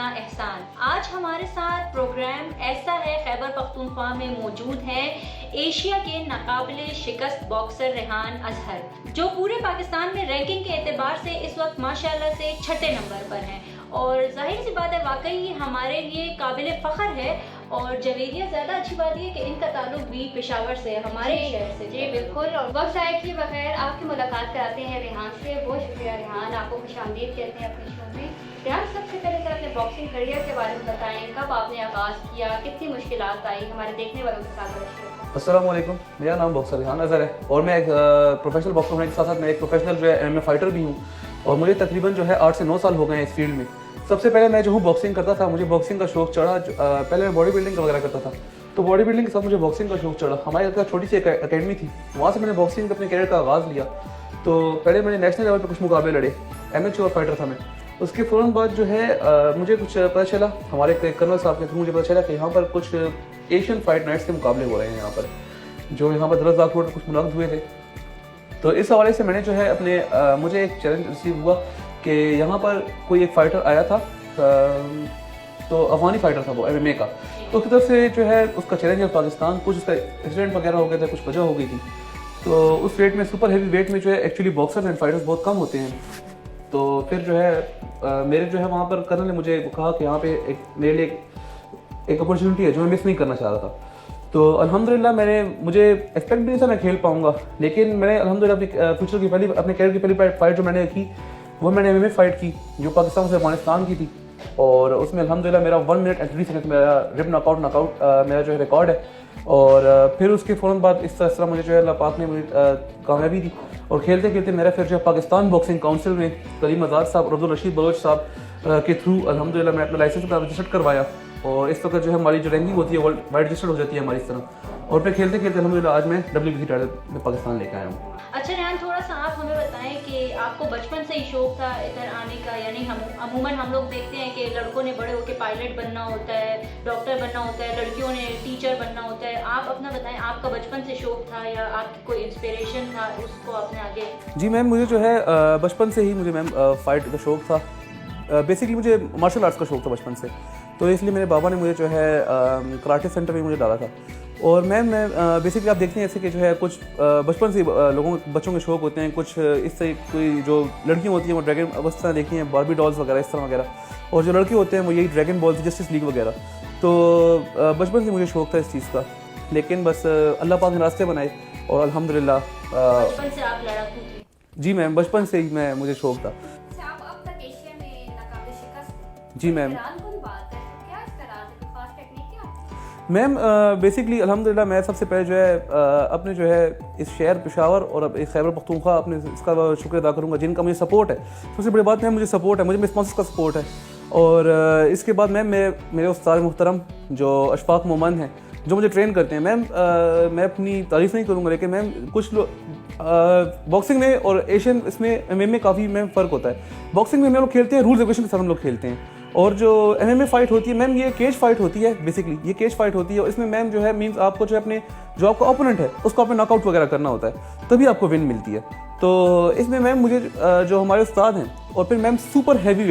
एहसान। आज हमारे साथ प्रोग्राम ऐसा है खैबर पख्तूनख्वा में मौजूद हैं एशिया के नाकाबिले शिकस्त बॉक्सर रेहान अजहर, जो पूरे पाकिस्तान में रैंकिंग के एतबार से इस वक्त माशाल्लाह से छठे नंबर पर हैं और जाहिर सी बात है वाकई हमारे लिए काबिल फ़ख्र है। और जवेरिया ज़्यादा अच्छी बात है कि इनका ताल्लुक भी पेशावर से, हमारे शहर से। जी बिल्कुल, और वक्त ज़ाया किए बगैर आपकी मुलाकात कराते हैं रेहान से। बहुत शुक्रिया रेहान, आपको खुशामदीद कहते हैं अपने शो में। रेहान, सबसे पहले सर अपने बॉक्सिंग करियर के बारे में बताएं, कब आपने आगाज़ किया, कितनी मुश्किलात आई, हमारे देखने वालों के साथ शेयर। अस्सलाम वालेकुम, मेरा नाम बॉक्सर रेहान अजहर है और मैं एक प्रोफेशनल बॉक्सर होने के साथ साथ मैं एक प्रोफेशनल जो है MMA फाइटर भी हूँ और मुझे तकरीबन जो है 8 से 9 साल हो गए हैं इस फील्ड में। सबसे पहले मैं जो हूँ बॉक्सिंग करता था, मुझे बॉक्सिंग का शौक चढ़ा। पहले मैं बॉडी बिल्डिंग वगैरह करता था, तो बॉडी बिल्डिंग के साथ मुझे बॉक्सिंग का शौक चढ़ा। हमारे घर छोटी सी अकेडमी थी, वहाँ से मैंने बॉक्सिंग अपने कैरियर का आगाज़ लिया। तो पहले मैंने नेशनल लेवल पर कुछ मुकाबले लड़े, एमेच्योर फाइटर था मैं। उसके फ़ौरन बाद जो है मुझे कुछ पता चला, हमारे कर्नल साहब के थ्रू मुझे पता चला कि यहाँ पर कुछ एशियन फाइट नाइट्स के मुकाबले हो रहे हैं यहाँ पर, जो यहाँ पर दरअसल रोड पर कुछ मुनाक़िद हुए थे। तो इस हवाले से मैंने जो है अपने मुझे एक चैलेंज रिसीव हुआ कि यहाँ पर कोई एक फ़ाइटर आया था, तो अफगानी फ़ाइटर था वो MMA का। तो उसकी तरफ से जो है उसका चैलेंज है पाकिस्तान, कुछ उसका एक्सीडेंट वगैरह हो गया था, कुछ वजह हो गई थी। तो उस वेट में, सुपर हैवी वेट में जो है एक्चुअली बॉक्सर्स एंड फाइटर्स बहुत कम होते हैं। तो फिर जो है मेरे जो है वहाँ पर कर्नल ने मुझे कहा कि यहाँ पे मेरे लिए एक अपॉर्चुनिटी है जो मैं मिस नहीं करना चाह रहा था। तो अल्हम्दुलिल्लाह मुझे एक्सपेक्ट भी नहीं था मैं खेल पाऊँगा, लेकिन मैंने अल्हम्दुलिल्लाह अपने कैरियर की पहली फाइट जो मैंने की वो मैंने MMA फाइट की जो पाकिस्तान से अफगानिस्तान की थी। और उसमें अल्हम्दुलिल्लाह मेरा 1 मिनट एंड 3 सेकंड मेरा रिप नॉकआउट मेरा जो है रिकॉर्ड है। और फिर उसके फ़ौरन बाद इस तरह मुझे जो है अल्लाह पाक ने मुझे कामयाबी दी और खेलते खेलते मेरा फिर जो है पाकिस्तान बॉक्सिंग काउंसिल में करीम आज़ाद साहब और अब्दुल रशीद बलोच साहब के थ्रू अल्हम्दुलिल्लाह मैं अपना लाइसेंस अपना रजिस्टर्ड करवाया और इस वक्त जो है हमारी जो रैंकिंग होती है वर्ल्ड वाइड रजिस्टर्ड हो जाती है हमारी इस तरह। और फिर खेलते खेलते अल्हम्दुलिल्लाह आज मैं WBC टाइटल में पाकिस्तान लेकर आया हूँ। अच्छा रेहान, थोड़ा सा आप हमें बताएं कि आपको बचपन से ही शौक था इधर आने का, यानी हम अमूमन हम लोग देखते हैं कि लड़कों ने बड़े होकर पायलट बनना होता है, डॉक्टर बनना होता है, लड़कियों ने टीचर बनना होता है। आप अपना बताएं, आपका बचपन से शौक था या आपकी कोई इंस्पिरेशन था, उसको आपने आगे? जी मैम, मुझे जो है बचपन से ही मुझे मैम फाइट का शौक था। बेसिकली मुझे मार्शल आर्ट्स का शौक था बचपन से, तो इसलिए मेरे बाबा ने मुझे जो है कराटे सेंटर में मुझे डाला था। और मैम मैं बेसिकली आप देखते हैं ऐसे कि जो है कुछ बचपन से बच्चों के शौक होते हैं, कुछ इससे कोई जो लड़कियाँ होती हैं वो ड्रैगन अवस्था देखी हैं, बारबी डॉल्स वगैरह इस तरह वगैरह, और जो लड़के होते हैं वो यही ड्रैगन बॉल्स, जस्टिस लीग वगैरह। तो बचपन से मुझे शौक था इस चीज़ का, लेकिन बस अल्लाह पाक ने रास्ते बनाए और अल्हम्दुलिल्लाह। बचपन से आप लड़ाकू थे? जी मैम, बचपन से ही मुझे शौक था। जी मैम। मैम बेसिकली अल्हम्दुलिल्लाह मैं सबसे पहले जो है अपने जो है इस शहर पेशावर और इस खैबर पख्तूनख्वा अपने इसका शुक्र अदा करूँगा जिनका मुझे सपोर्ट है। सबसे बड़ी बात मैम मुझे सपोर्ट है, मुझे मेरे स्पॉन्सर्स का सपोर्ट है। और इसके बाद मैम मेरे उस्ताद मुहतरम जो अशफाक मोमन हैं जो मुझे ट्रेन करते हैं। मैम मैं अपनी तारीफ़ नहीं करूँगा, लेकिन मैम कुछ लोग बॉक्सिंग में और एशियन इसमें MMA काफ़ी मैम फ़र्क होता है। बॉक्सिंग में हम लोग खेलते हैं रूल्स रेगुलेशन के साथ हम लोग खेलते हैं, और जो MMA फाइट होती है मैम ये केज फाइट होती है। बेसिकली ये केज फाइट होती है और इसमें मैम जो है मीन्स आपको जो है अपने जो आपका ओपोनेंट है उसको आपने नॉकआउट वगैरह करना होता है, तभी आपको विन मिलती है। तो इसमें मैम मुझे जो हमारे उस्ताद हैं और फिर मैम सुपर हैवी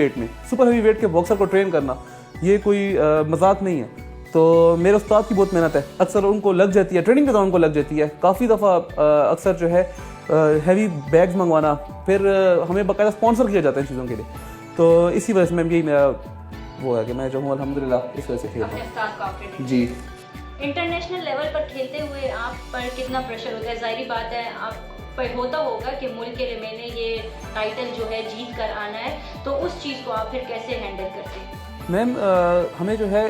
वेट के बॉक्सर को ट्रेन करना ये कोई मजाक नहीं है। तो मेरे उस्ताद की बहुत मेहनत है, अक्सर उनको लग जाती है, ट्रेनिंग के दौरान उनको लग जाती है काफ़ी दफ़ा अक्सर जो है हैवी बैग्स मंगवाना, फिर हमें बाकायदा स्पॉन्सर किया जाता है इन चीज़ों के लिए। तो इसी वजह से मैम यही मेरा वो है कि मैं जो हूँ अल्हम्दुलिल्लाह इस वजह से खेलता हूँ। जी। इंटरनेशनल लेवल पर खेलते हुए आप पर कितना प्रेशर होता है? जाहिर बात है आप पर होता होगा कि मुल्क के लिए मैंने ये टाइटल जो है जीत कर आना है, तो उस चीज़ को आप फिर कैसे हैंडल करते हैं? मैम हमें जो है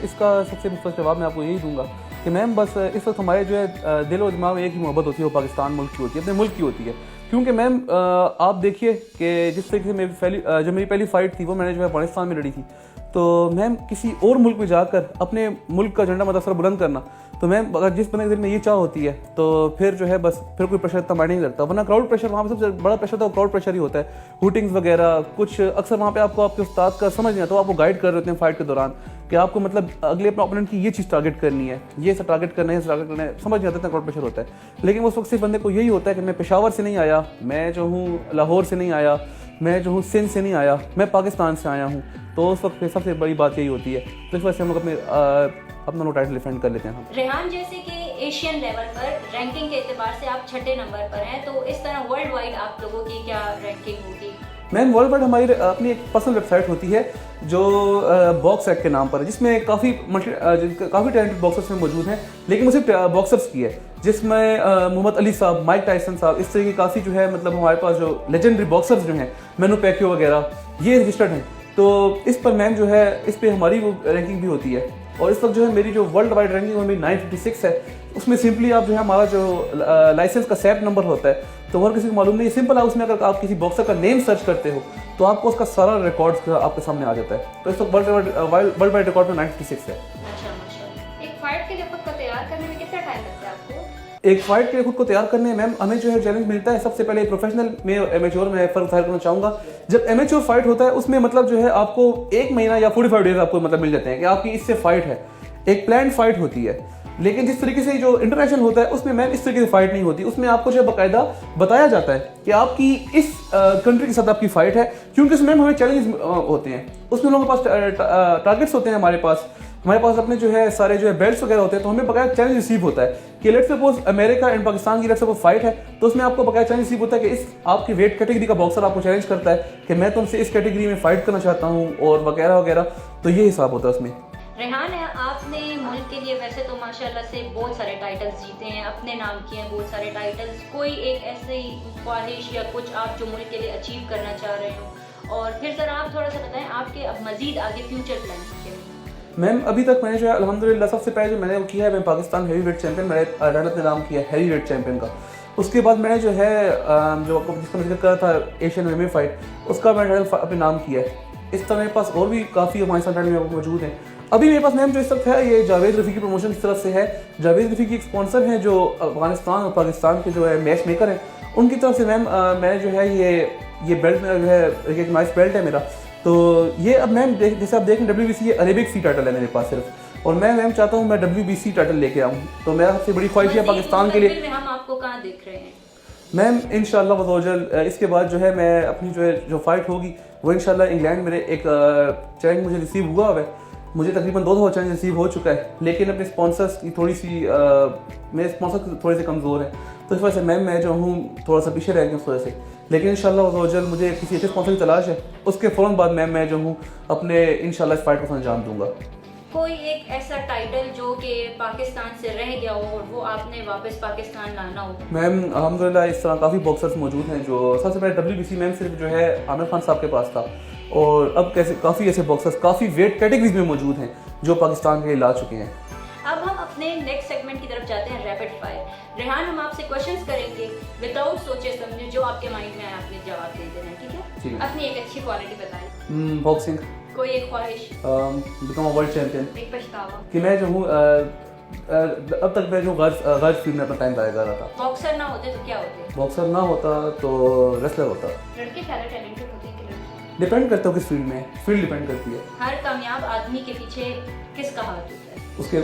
इसका सबसे मुख्तसर जवाब मैं आपको यही दूंगा कि मैम बस इस वक्त हमारे जो है दिल और दिमाग में एक ही मोहब्बत होती है, वो पाकिस्तान मुल्क की होती है, अपने मुल्क की होती है। क्योंकि मैम आप देखिए कि जिस तरीके से जो मेरी पहली फ़ाइट थी वो मैंने जो है अफगानिस्तान में लड़ी थी। तो मैम किसी और मुल्क में जाकर अपने मुल्क का झंडा मदसर बुलंद करना, तो मैम अगर जिस बंदे के दिल में ये चाह होती है तो फिर जो है बस फिर कोई प्रेशर इतना मायने नहीं लगता। वरना क्राउड प्रेशर वहाँ पे सबसे बड़ा प्रेशर तो क्राउड प्रेशर ही होता है, हुटिंग्स वगैरह कुछ अक्सर वहाँ पे आपको आपके उस्ताद का समझ नहीं आता, तो आपको गाइड कर रहे होते हैं फाइट के दौरान कि आपको मतलब अगले अपने ओपोनेंट की ये चीज़ टारगेट करनी है, ये सब टारगेट करना है, टारगेट करना है, समझ नहीं आता इतना क्राउड प्रेशर होता है। लेकिन उस वक्त सिर्फ बंदे को यही होता है कि मैं पेशावर से नहीं आया, मैं जो हूँ लाहौर से नहीं आया, मैं जो हूँ सिंध से नहीं आया, मैं पाकिस्तान से आया हूँ, तो उस वक्त सबसे बड़ी बात यही होती है। तो इस वजह से हम लोग अपना नो टाइटल डिफेंड कर लेते हैं हम। रेहान, जैसे कि एशियन लेवल पर रैंकिंग के एतबार से आप 6ठे नंबर पर हैं, तो इस तरह वर्ल्ड वाइड आप लोगों की क्या रैंकिंग होगी? मैम वर्ल्ड वाइड हमारी अपनी एक पर्सनल वेबसाइट होती है जो बॉक्स एक्ट के नाम पर है, जिसमें काफ़ी टैलेंटेड बॉक्सर्स में मौजूद हैं, लेकिन वो सिर्फ बॉक्सर्स की है, जिसमें मोहम्मद अली साहब, माइक टायसन साहब, इस तरह की काफ़ी जो है मतलब हमारे पास जो लेजेंडरी बॉक्सर्स जो हैं, मैनू पैक्यो वगैरह, ये रजिस्टर्ड हैं। तो इस पर मैम जो है इस पर हमारी वो रैंकिंग भी होती है। और इस वक्त जो है मेरी जो वर्ल्ड वाइड रैंकिंग है मेरी 956 है। उसमें सिंपली आप जो है हमारा जो लाइसेंस का सैप नंबर होता है, तो हर किसी को मालूम नहीं है, सिंपल है, उसमें अगर आप किसी बॉक्सर का नेम सर्च करते हो तो आपको उसका सारा रिकॉर्ड आपके सामने आ जाता है। तो इस वक्त वर्ल्ड वाइड रिकॉर्ड में 956 है। अच्छा, माशाल्लाह। एक फाइट के लिए खुद को तैयार करने में कितना टाइम लगता है आपको? एक फाइट के लिए खुद को तैयार करने में मैम हमें जो है चैलेंज मिलता है। सबसे पहले प्रोफेशनल में एमेच्योर में फ़र्क जाहिर करना चाहूँगा। जब एमेच्योर फाइट होता है उसमें मतलब जो है आपको 1 महीना या 45 डेज आपको मतलब मिल जाते हैं कि आपकी इससे फाइट है, एक प्लान फाइट होती है। लेकिन जिस तरीके से जो इंटरनेशनल होता है उसमें मैम इस तरीके से फाइट नहीं होती। उसमें आपको जो बाकायदा बताया जाता है कि आपकी इस कंट्री के साथ आपकी फाइट है, क्योंकि उसमें हमें चैलेंज होते हैं। उसमें लोगों के पास टारगेट्स होते हैं, हमारे पास अपने जो है सारे जो है बेल्ट्स वगैरह होते हैं, तो हमें बकाया चैलेंज रिसीव होता है कि let's suppose America and Pakistan की लेट्स सपोज फाइट है, तो उसमें आपको बकाया चैलेंज रिसीव होता है कि इस आपकी वेट कैटेगरी का बॉक्सर आपको चैलेंज करता है कि मैं तुमसे इस कैटेगरी में फाइट करना चाहता हूँ और वगैरह वगैरह। तो ये हिसाब होता है उसमें। रेहान, आपने मुल्क के लिए वैसे तो माशाल्लाह से बहुत सारे टाइटल्स जीते हैं, अपने नाम किए हैं बहुत सारे टाइटल्स। कोई एक ऐसी ख्वाहिश या कुछ आप जो मुल्क के लिए अचीव करना चाह रहे हो? और फिर ज़रा आप थोड़ा सा बताएं आपके अब मज़ीद आगे फ्यूचर प्लान क्या है? मैम अभी तक मैंने जो है अल्हम्दुलिल्लाह सबसे पहले जो मैंने वो किया है, मैं पाकिस्तान हैवी वेट चैंपियन, मैंने टाइटल ने नाम किया हैवी वेट चैंपियन का। उसके बाद मैंने जो है जो आपको जिसका जिक्र करा था एशियन MMA फाइट, उसका मैंने टाइटल अपने नाम किया है। इस तरह मेरे पास और भी काफ़ी हमारे साथ टाइटल मौजूद हैं। अभी मेरे पास मैम जो इस वक्त है ये जावेद रफ़ी की प्रमोशन की तरफ से है। जावेद रफ़ी की एक स्पॉन्सर हैं जो अफगानिस्तान और पाकिस्तान के जो है मैच मेकर हैं, उनकी तरफ से मैम मैंने जो है ये बेल्ट मेरा जो है एक नाइस बेल्ट है मेरा। तो ये अब मैम जैसे आप देखें WBC ये अरेबिक सी टाइटल है मेरे पास सिर्फ, और मैं मैम चाहता हूँ मैं WBC टाइटल लेके आऊँ। तो मेरा सबसे बड़ी ख्वाहिश है पाकिस्तान के लिए। हम आपको कहाँ देख रहे हैं? मैम इंशाल्लाह वज़ोजल इसके बाद जो है मैं अपनी जो फाइट होगी वो इंशाल्लाह इंग्लैंड मेरे एक चैलेंज मुझे रिसीव हुआ है। मुझे तकरीबन 2 दफ़ा चैलेंज रिसीव हो चुका है, लेकिन अपने स्पॉन्सर्स की थोड़ी सी मेरे स्पॉन्सर थोड़े से कमज़ोर हैं, तो इस वजह से मैम मैं जो हूँ थोड़ा सा पीछे रह गया उस वजह से। लेकिन इंशाल्लाह वज़ोजल मुझे किसी अच्छे स्पॉन्सर की तलाश है, उसके फ़ौरन बाद मैं जो हूँ अपने इंशाल्लाह इस फाइट को अंजाम दूँगा। कोई एक ऐसा टाइटल जो कि पाकिस्तान से रह गया हो और वो आपने वापस पाकिस्तान लाना हो? मैम अल्हम्दुलिल्लाह इस तरह काफ़ी बॉक्सर्स मौजूद हैं। जो सबसे पहले WBC मैम सिर्फ जो है आमिर खान साहब के पास था, और अब कैसे काफ़ी ऐसे बॉक्सर्स काफ़ी वेट कैटेगरीज में मौजूद हैं जो पाकिस्तान के लिए ला चुके हैं। अब हम अपने नेक्स्ट सेगमेंट की तरफ जाते हैं, रैपिड फायर। रेहान, हम आपसे क्वेश्चंस करेंगे विदाउट सोचे समझे, जो आपके माइंड में आए आपने जवाब दे देना है, ठीक है? अपनी एक अच्छी क्वालिटी बताएं। बॉक्सिंग। कोई एक ख्वाहिश? Become a world champion. एक पछतावा? कि मैं जो हूँ अब तक मैं जो गर्ल्स फील्ड में अपना टाइम ज़ाया कर रहा था। बॉक्सर ना होते तो क्या होते? बॉक्सर ना होता तो रेसलर होता। लड़के ज़्यादा टैलेंटेड होते हैं कि लड़की? डिपेंड करता है किस फील्ड में, फील्ड डिपेंड करती है। हर कामयाब आदमी के पीछे किसका हाथ होता है? उसके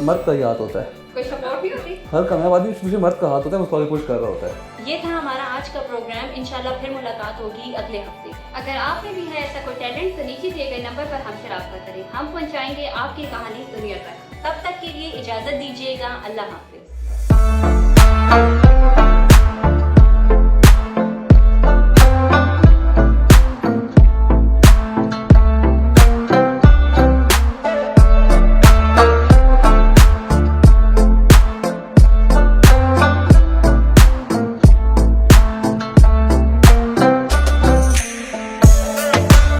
मर्द का ही हाथ होता है। कोई सपोर्ट भी होती? हर कामयाब आदमी के पीछे मर्द का हाथ होता है, उसको आगे पुश कर रहा होता है। ये था हमारा आज का प्रोग्राम। इंशाल्लाह फिर मुलाकात होगी अगले हफ्ते। अगर आप में भी है ऐसा कोई टैलेंट तो नीचे दिए गए नंबर पर हमसे राब्ता करें, हम पहुंचाएंगे आपकी कहानी दुनिया तक। तब तक के लिए इजाजत दीजिएगा। अल्लाह हाफिज।